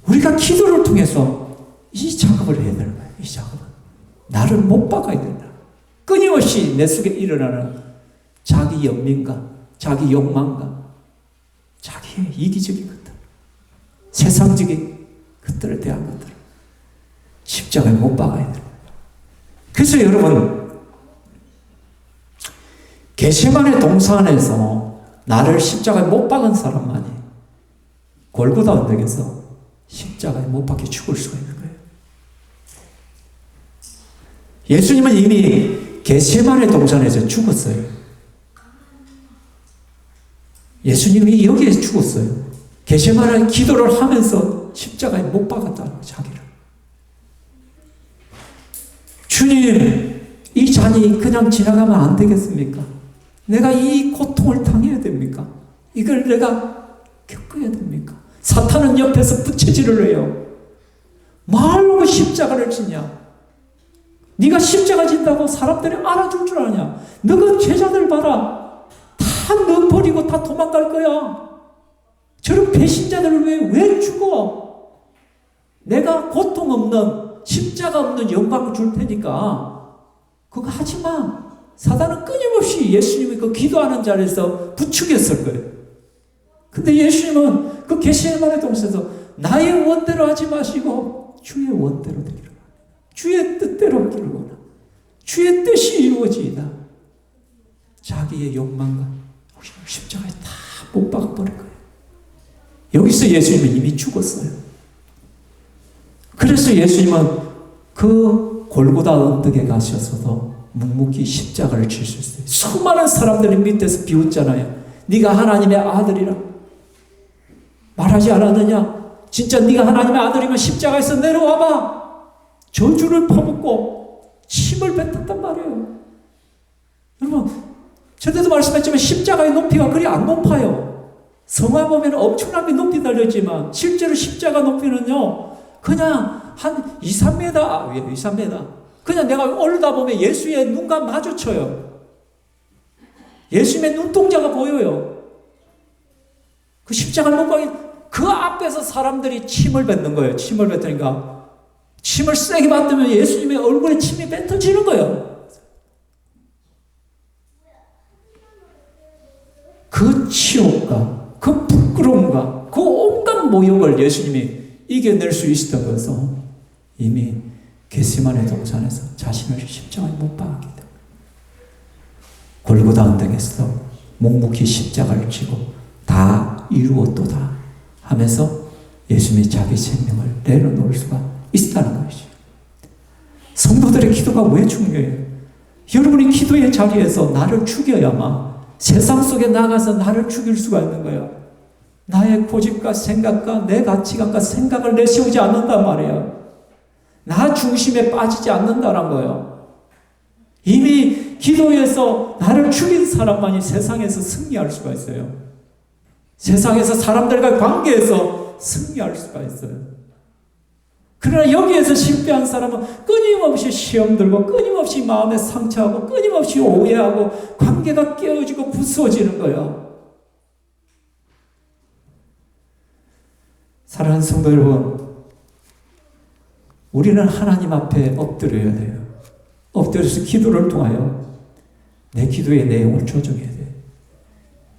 우리가 기도를 통해서 이 작업을 해야 되는 거예요. 이 작업은 나를 못 박아야 된다. 끊임없이 내 속에 일어나는 자기 연민과 자기 욕망과 자기의 이기적인 것들, 세상적인 것들에 대한 것들을 십자가에 못 박아야 되는 거예요. 그래서 여러분, 겟세마네 동산에서 나를 십자가에 못 박은 사람만이 골고다 언덕에서 십자가에 못 박혀 죽을 수가 있는 거예요. 예수님은 이미 겟세마네 동산에서 죽었어요. 예수님이 여기에 죽었어요. 겟세마네 기도를 하면서 십자가에 못 박았다는 거예요. 자기를. 주님, 이 잔이 그냥 지나가면 안 되겠습니까? 내가 이 고통을 당해야 됩니까? 이걸 내가 겪어야 됩니까? 사탄은 옆에서 부채질을 해요. 말로 십자가를 지냐? 네가 십자가 진다고 사람들이 알아줄 줄 아냐? 너가 제자들 봐라. 다 너 버리고 다 도망갈 거야. 저런 배신자들을 왜 죽어? 내가 고통 없는, 십자가 없는 영광을 줄 테니까 그거 하지 마. 사단은 끊임없이 예수님이 그 기도하는 자리에서 부추겼을 거예요. 근데 예수님은 그 겟세마네 동산에서 나의 원대로 하지 마시고 주의 원대로 되기를 원합니다. 주의 뜻대로 하기를 원합니다. 주의 뜻이 이루어지이다. 자기의 욕망과 십자가에 다 못 박아버릴 거예요. 여기서 예수님은 이미 죽었어요. 그래서 예수님은 그 골고다 언덕에 가셔서도 묵묵히 십자가를 칠 수 있어요. 수많은 사람들이 밑에서 비웃잖아요. 네가 하나님의 아들이라 말하지 않았느냐? 진짜 네가 하나님의 아들이면 십자가에서 내려와봐. 저주를 퍼붓고 침을 뱉었단 말이에요. 여러분, 전에도 말씀했지만 십자가의 높이가 그리 안 높아요. 성화 보면 엄청나게 높이 달렸지만 실제로 십자가 높이는요, 그냥 한 2, 3m, 2, 3m. 그냥 내가 올라다 보면 예수의 눈과 마주쳐요. 예수님의 눈동자가 보여요. 그 십자가를 못 박이 그 앞에서 사람들이 침을 뱉는 거예요. 침을 뱉으니까 침을 세게 받으면 예수님의 얼굴에 침이 뱉어지는 거예요. 그 치욕과 그 부끄러움과 그 온갖 모욕을 예수님이 이겨낼 수 있었던 것은 이미 겟세마네 동산에서 자신을 십자가에 못 박았기 때문에 골고다 언덕에서 묵묵히 십자가를 지고 다 이루었도다 하면서 예수님이 자기 생명을 내려놓을 수가 있다는 것이죠. 성도들의 기도가 왜 중요해요? 여러분이 기도의 자리에서 나를 죽여야만 세상 속에 나가서 나를 죽일 수가 있는 거야. 나의 고집과 생각과 내 가치관과 생각을 내세우지 않는단 말이야. 나 중심에 빠지지 않는다는 거예요. 이미 기도에서 나를 죽인 사람만이 세상에서 승리할 수가 있어요. 세상에서 사람들과 관계에서 승리할 수가 있어요. 그러나 여기에서 실패한 사람은 끊임없이 시험 들고 끊임없이 마음에 상처하고 끊임없이 오해하고 관계가 깨어지고 부서지는 거예요. 사랑하는 성도 여러분, 우리는 하나님 앞에 엎드려야 돼요. 엎드려서 기도를 통하여 내 기도의 내용을 조정해야 돼.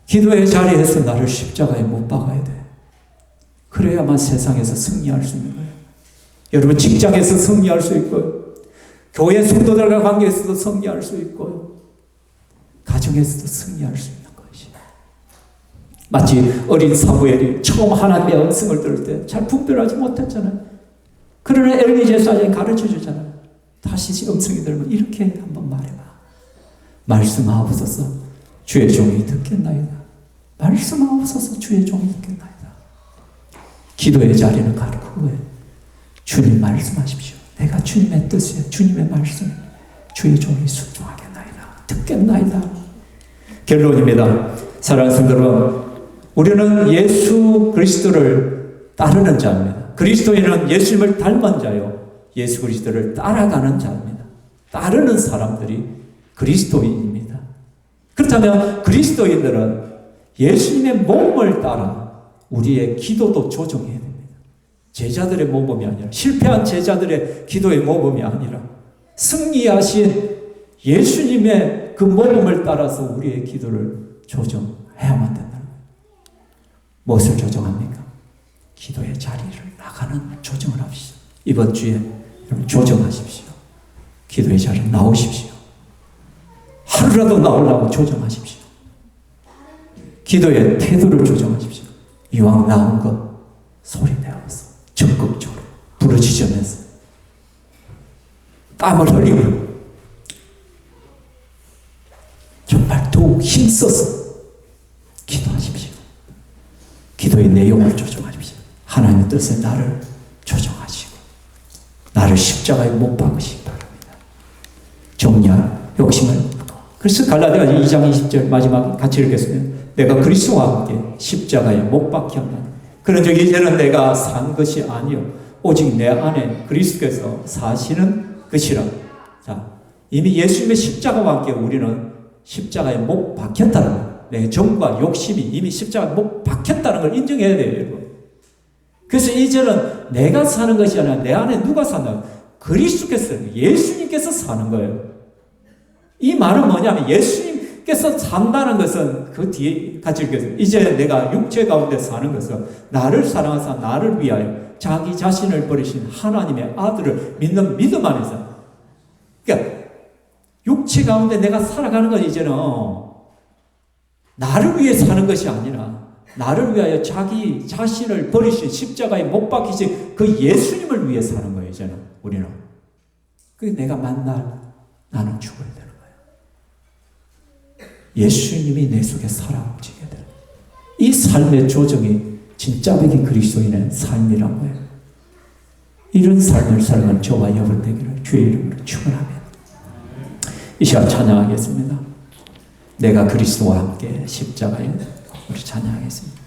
기도의 자리에서 나를 십자가에 못 박아야 돼. 그래야만 세상에서 승리할 수 있는 거예요. 여러분 직장에서 승리할 수 있고요. 교회 성도들과 관계에서도 승리할 수 있고요. 가정에서도 승리할 수 있는 것이. 마치 어린 사무엘이 처음 하나님의 음성을 들을 때 잘 분별하지 못했잖아요. 그러나 엘리 제사장이 가르쳐 주잖아요. 다시 음성이 들면 이렇게 한번 말해봐. 말씀하옵소서 주의 종이 듣겠나이다. 말씀하옵소서 주의 종이 듣겠나이다. 기도의 자리는 바로 그거예요. 주님 말씀하십시오. 내가 주님의 뜻에 주님의 말씀에 주의 종이 순종하겠나이다. 듣겠나이다. 결론입니다. 사랑하는 성도 여러분, 우리는 예수 그리스도를 따르는 자입니다. 그리스도인은 예수님을 닮은 자요. 예수 그리스도를 따라가는 자입니다. 따르는 사람들이 그리스도인입니다. 그렇다면 그리스도인들은 예수님의 몸을 따라 우리의 기도도 조정해야 됩니다. 제자들의 모범이 아니라, 실패한 제자들의 기도의 모범이 아니라 승리하신 예수님의 그 모범을 따라서 우리의 기도를 조정해야만 된다는 거예요. 무엇을 조정합니까? 기도의 자리를 나가는 조정을 합시다. 이번 주에 여러분 조정하십시오. 기도의 자리에 나오십시오. 하루라도 나오려고 조정하십시오. 기도의 태도를 조정하십시오. 이왕 나온 것 소리 내어서 적극적으로 부르짖으면서 땀을 흘리고 정말 더욱 힘써서 기도하십시오. 기도의 내용을 조정하십시오. 하나님의 뜻에 나를 조정하시고 나를 십자가에 못 박으시기 바랍니다. 정략, 욕심을. 그래서 갈라디아 2장 20절 마지막 같이 읽겠습니다. 내가 그리스도와 함께 십자가에 못 박혔나니 그런 적 이제는 내가 산 것이 아니요 오직 내 안에 그리스도께서 사시는 것이라. 자, 이미 예수님의 십자가와 함께 우리는 십자가에 못 박혔다는 거예요. 내 정과 욕심이 이미 십자가에 못 박혔다는 걸 인정해야 돼요, 여러분. 그래서 이제는 내가 사는 것이 아니라 내 안에 누가 사는? 그리스도께서, 예수님께서 사는 거예요. 이 말은 뭐냐면 예수님께서 산다는 것은 그 뒤에 같이 읽겠습니다. 이제 내가 육체 가운데 사는 것은 나를 사랑하사 나를 위하여 자기 자신을 버리신 하나님의 아들을 믿는 믿음 안에서. 그러니까 육체 가운데 내가 살아가는 건 이제는 나를 위해 사는 것이 아니라 나를 위하여 자기 자신을 버리신 십자가에 못 박히신 그 예수님을 위해 사는 거예요. 이제는 우리는. 그게 내가 만날 나는 죽어야 되는 거예요. 예수님이 내 속에 살아오시게 되는 이 삶의 조정이 진짜 백이 그리스도인의 삶이란 거예요. 이런 삶을 살아가는 저와 여러분 되기를 주의 이름으로 축원합니다. 이 시간 찬양하겠습니다. 내가 그리스도와 함께 십자가에 우리 찬양하겠습니다.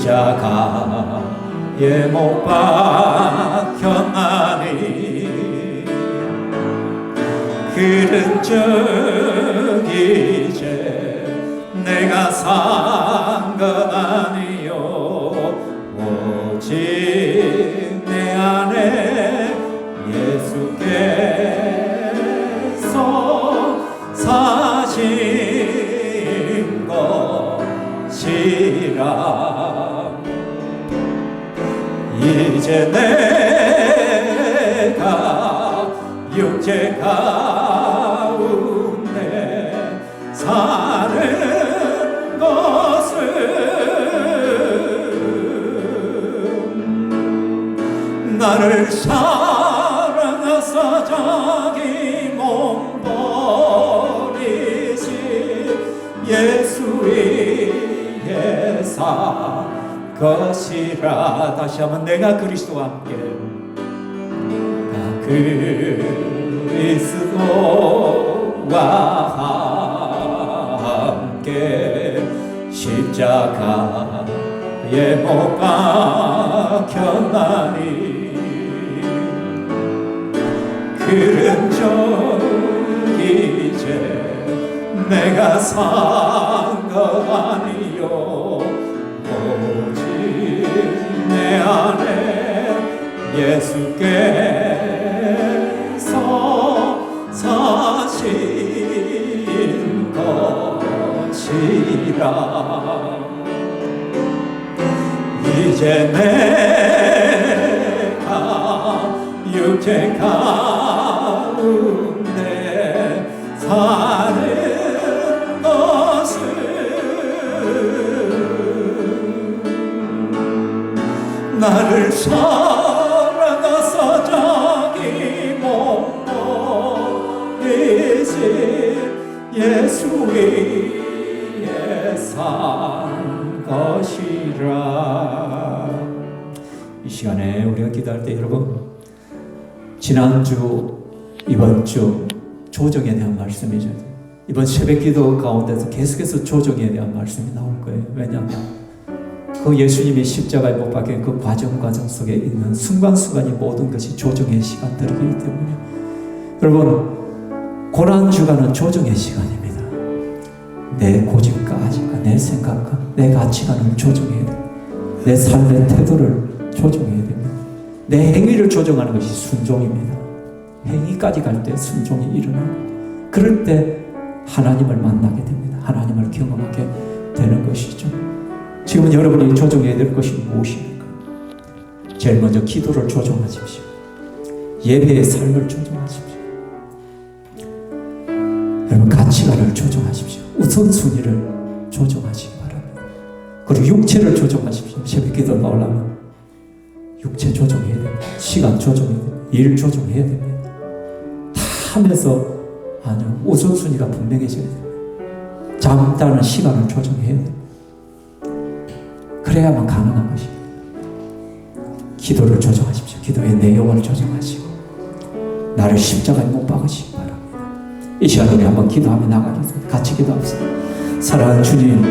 십자가에 못 박혔나니 그런 적 이제 내가 산 것 아니요 오직 내 안에 예수께서 사신 것이라 이제 내가 육체 가운데 사는 것은 나를 사랑하사 자기 몸 버리신 예수 위에 산 것이라. 다시 한번 내가 그리스도와 함께 그리스도와 함께 십자가에 못 박혔나니 그런 적 이제 내가 산 것 아니요 오직 내 안에 예수께서 사신 것이라. 이제 내가 육체 가운데 사는 것은 나를 사랑하사 자기 몸 버리신 예수 위에 산 것이라. 이 시간에 우리가 기도할 때 여러분 지난주 이번주 조정에 대한 말씀이죠. 이번 새벽 기도 가운데서 계속해서 조정에 대한 말씀이 나올 거예요. 왜냐하면 그 예수님이 십자가에 못 박힌 그 과정 속에 있는 순간순간이 모든 것이 조정의 시간들이기 때문에 여러분 고난주간은 조정의 시간입니다. 내 고집과 내 생각과 내 가치관을 조정해야 됩니다. 내 삶의 태도를 조정해야 됩니다. 내 행위를 조정하는 것이 순종입니다. 행위까지 갈 때 순종이 일어나고 그럴 때 하나님을 만나게 됩니다. 하나님을 경험하게 되는 것이죠. 지금 여러분이 조정해야 될 것이 무엇입니까? 제일 먼저 기도를 조정하십시오. 예배의 삶을 조정하십시오. 여러분 가치관을 조정하십시오. 우선순위를 조정하시기 바랍니다. 그리고 육체를 조정하십시오. 새벽 기도 나오려면 육체 조정해야 됩니다. 시간 조정해야 됩니다. 일 조정해야 됩니다. 다 하면서 아니요 우선순위가 분명해져야 됩니다. 잠자는 시간을 조정해야 됩니다. 그래야만 가능한 것입니다. 기도를 조정하십시오. 기도의 내용을 조정하시고 나를 십자가에 못 박으시기 바랍니다. 이 시간 우리 한번 기도하며 나가겠습니다. 같이 기도합시다. 사랑하는 주님,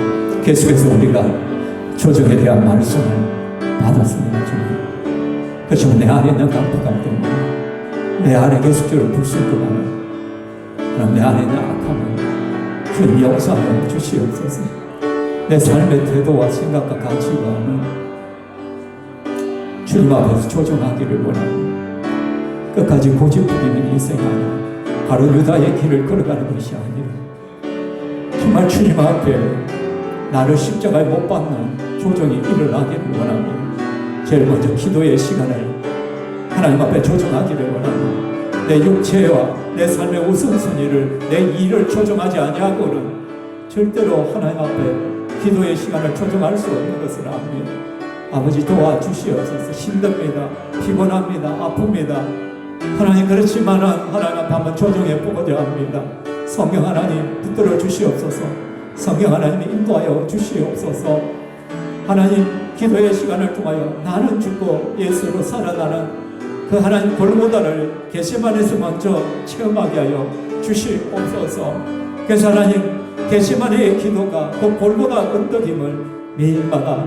계속해서 우리가 조정에 대한 말씀을 받았습니다. 주님, 그렇지만 내 안에 있는 강박감 때문에 내 안에 계속적으로 불순종하는 내 안에 있는 악함을 주님 용서하여 주시옵소서. 내 삶의 태도와 생각과 가치관을 주님 앞에서 조정하기를 원합니다. 끝까지 고집부리는 인생이 아니라 바로 유다의 길을 걸어가는 것이 아니라 정말 주님 앞에 나를 십자가에 못 박는 조정이 일어나기를 원합니다. 제일 먼저 기도의 시간을 하나님 앞에 조정하기를 원합니다. 내 육체와 내 삶의 우선순위를 내 일을 조정하지 아니하고는 절대로 하나님 앞에 기도의 시간을 조정할 수 없는 것을 압니다. 아버지 도와주시옵소서. 힘듭니다. 피곤합니다. 아픕니다. 하나님 그렇지만은 하나님 앞에 한번 조정해 보고자 합니다. 성령 하나님 붙들어 주시옵소서. 성령 하나님이 인도하여 주시옵소서. 하나님 기도의 시간을 통하여 나는 죽고 예수로 살아나는 그 하나님 골고다를 겟세마네에서 먼저 체험하게 하여 주시옵소서. 그래서 하나님 겟세마네의 기도가 그 골고다 언덕임을 매일마다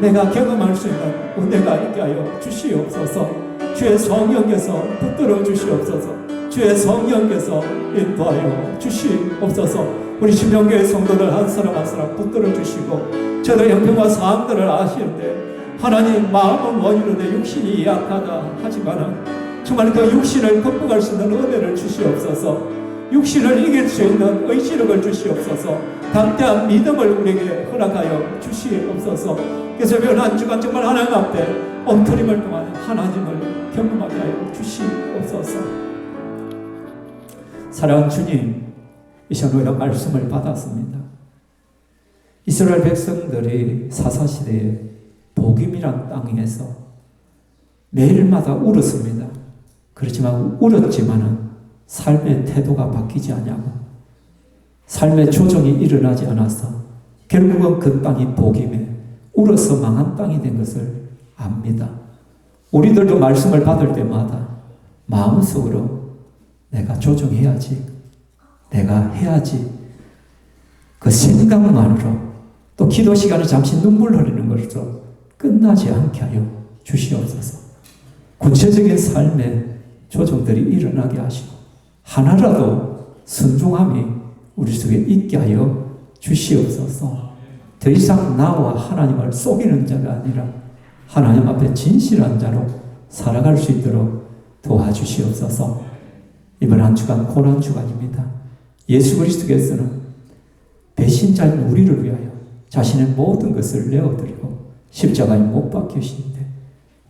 내가 경험할 수 있는 은혜가 있게 하여 주시옵소서. 주의 성령께서 붙들어 주시옵소서. 주의 성령께서 인도하여 주시옵소서. 우리 신명교회 성도들 한 사람 한 사람 붙들어 주시고, 저도 형편과 상황들을 아시는데 하나님, 마음은 원이로되 육신이 약하다 하지만 정말 그 육신을 극복할 수 있는 은혜를 주시옵소서. 육신을 이길 수 있는 의지력을 주시옵소서. 담대한 믿음을 우리에게 허락하여 주시옵소서. 그래서 변한 주간 정말 하나님 앞에 엉터림을 통하여 하나님을 경험하게 하여 주시옵소서. 사랑하는 주님, 이 시간 우리가 말씀을 받았습니다. 이스라엘 백성들이 사사시대에 복임이란 땅에서 매일마다 울었습니다. 그렇지만 울었지만은 삶의 태도가 바뀌지 않냐고, 삶의 조정이 일어나지 않아서 결국은 그 땅이 복임에 울어서 망한 땅이 된 것을 압니다. 우리들도 말씀을 받을 때마다 마음속으로 내가 조정해야지, 내가 해야지, 그 생각만으로 또 기도 시간에 잠시 눈물 흘리는 것으로 끝나지 않게 하여 주시옵소서. 구체적인 삶의 조정들이 일어나게 하시고 하나라도 순종함이 우리 속에 있게 하여 주시옵소서. 더 이상 나와 하나님을 속이는 자가 아니라 하나님 앞에 진실한 자로 살아갈 수 있도록 도와주시옵소서. 이번 한 주간 고난 주간입니다. 예수 그리스도께서는 배신자인 우리를 위하여 자신의 모든 것을 내어드리고 십자가에 못 박히시는데,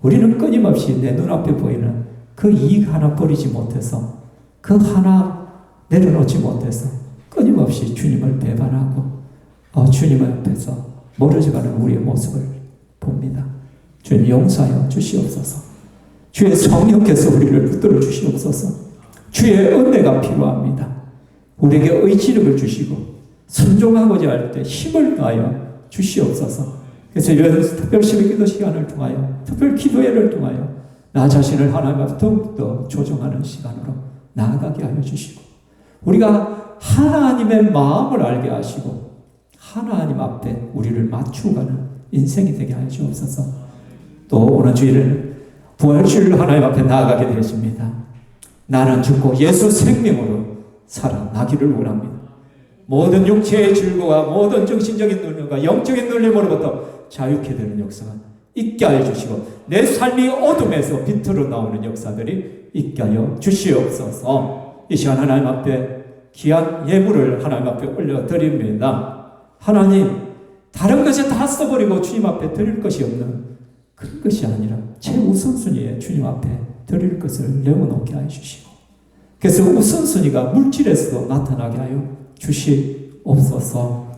우리는 끊임없이 내 눈앞에 보이는 그 이익 하나 버리지 못해서, 그 하나 내려놓지 못해서 끊임없이 주님을 배반하고 주님 앞에서 멀어져가는 우리의 모습을 봅니다. 주님 용서하여 주시옵소서. 주의 성령께서 우리를 붙들어 주시옵소서. 주의 은혜가 필요합니다. 우리에게 의지력을 주시고 순종하고자 할 때 힘을 다하여 주시옵소서. 그래서 이런 특별 새벽기도 시간을 통하여, 특별 기도회를 통하여 나 자신을 하나님 앞에 더욱더 조정하는 시간으로 나아가게 하여 주시고, 우리가 하나님의 마음을 알게 하시고 하나님 앞에 우리를 맞추고 가는 인생이 되게 하여 주옵소서. 또 오늘 주일은 부활주일 하나님 앞에 나아가게 되었습니다. 나는 죽고 예수 생명으로 살아나기를 원합니다. 모든 육체의 질고와 모든 정신적인 눌림과 영적인 눌림으로부터 자유케 되는 역사가 있게 하여 주시고, 내 삶이 어둠에서 빛으로 나오는 역사들이 있게 하여 주시옵소서. 이 시간 하나님 앞에 귀한 예물을 하나님 앞에 올려드립니다. 하나님, 다른 것에 다 써버리고 주님 앞에 드릴 것이 없는 그런 것이 아니라 최우선순위에 주님 앞에 드릴 것을 내어놓게 하여 주시고, 그래서 우선순위가 물질에서도 나타나게 하여 주시옵소서.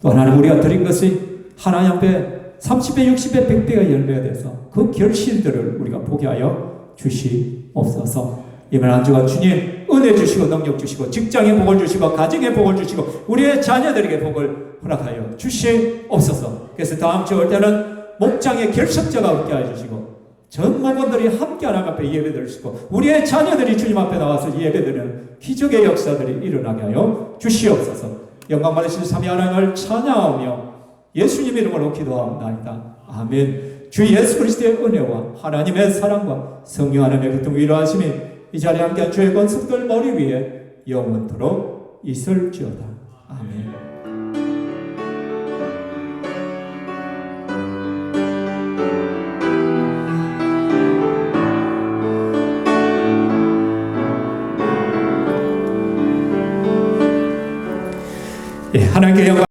또 하나님, 우리가 드린 것이 하나님 앞에 30배, 60배, 100배가 열매가 돼서 그 결실들을 우리가 보게 하여 주시옵소서. 이번 한 주간 주님 은혜 주시고 능력 주시고 직장에 복을 주시고 가정에 복을 주시고 우리의 자녀들에게 복을 허락하여 주시옵소서. 그래서 다음 주 올 때는 목장의 결석자가 없게 하여 주시고 전 목원들이 함께 하나님 앞에 예배드리시고 우리의 자녀들이 주님 앞에 나와서 예배드리는 기적의 역사들이 일어나게 하여 주시옵소서. 영광 받으신 삼위 하나님을 찬양하며 예수님 이름으로 기도합니다. 아멘. 주 예수 그리스도의 은혜와 하나님의 사랑과 성령 하나님의 교통 위로하심이 이 자리에 함께한 주의 권속들 머리 위에 영원토록 있을지어다. 아멘. 하나님께 영광